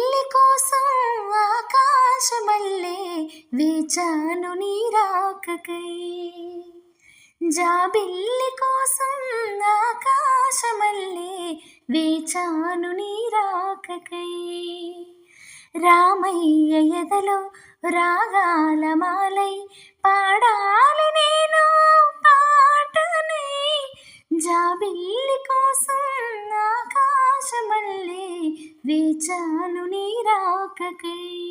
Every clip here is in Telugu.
జాబిల్లి కోసం ఆకాశమల్లే వేచాను నీ రాకకై. జాబిల్లి కోసం ఆకాశమల్లే వేచాను నీ రాకకై. రామయ్య ఎదలో రాగాల మాలై పాడాలి నేను పాటనై. జాబిల్లి కోసం ఆకాశమల్లే వేచాను నీ రాకకై.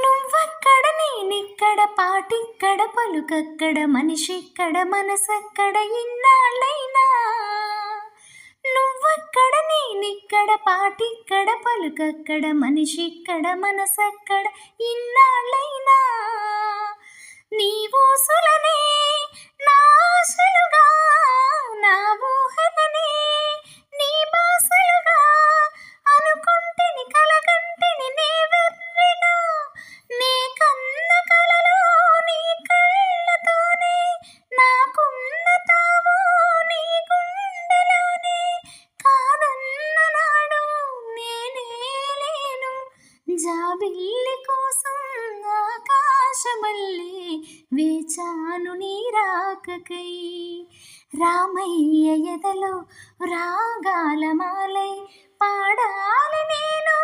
నువ్వక్కడ నేనిక్కడ పాటిక్కడ పలుకక్కడ మనిషిక్కడ మనసక్కడ ఇన్నాళ్ళైనా. నువ్వక్కడ నేనిక్కడ పాటిక్కడ పలుకక్కడ మనిషిక్కడ మనసక్కడ ఇన్నాళ్ళైనా. నీ ఊసులనే నా ఆశలుగా నా ఊహలనే నీ బాసలుగా అనుకుంటిని కలగంటిని నే వెర్రిగా. నీ కన్న కలలో నీ కళ్ళతోనే నాకున్న తావు నీ గుండెలోనే. కాదన్న నాడు నేనే లేను. జాబిల్లి కోసం ఆకాశమల్లే వేచాను నీ రాకకై. రామయ్య ఎదలో రాగాల మాలై పాడాలి నేను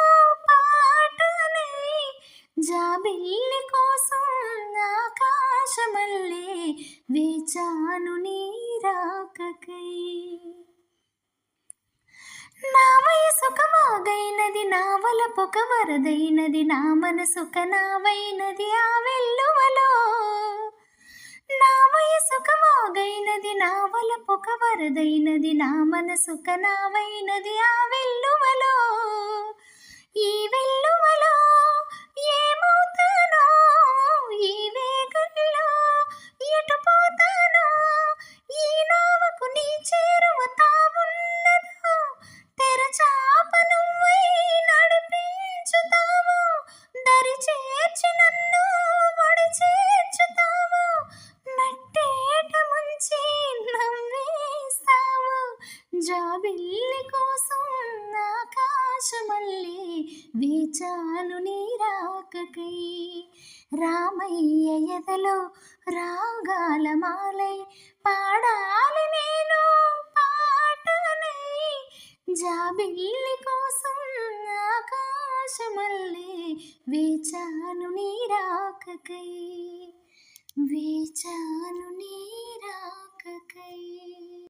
పాటనై. జాబిల్లి కోసం ఆకాశమల్లే వేచాను నీ రాకకై. నా వయసొక వాగైనది నా వలపొక వరదైనది నా మనసొక నావైనది ఆ వెల్లువలో. నా వయసొక వాగైనది నా వలపొక వరదైనది నా మనసొక నావైనది ఆ వెల్లువలో. ఈ వెల్లువలో ఏమవుతానో ఈ వేగంలో ఎటు పోతానో. ఈ నావకు నీ చేరువ తావున్నదో తెరచాప నువ్వై నడిపించుతావు. దరి చేర్చి నన్ను ఒడి చేర్చుతావు. నట్టేట ముంచి నవ్వేస్తావు. జాబిల్లి కోసం ఆకాశమల్లే వేచాను నీ రాకకై. రామయ్య ఎదలో రాగాల మాలై పాడాలి నేను పాటనై. జాబిల్లి కోసం ఆకాశమల్లే వేచాను నీ రాకకై. వేచాను నీ రాకకై.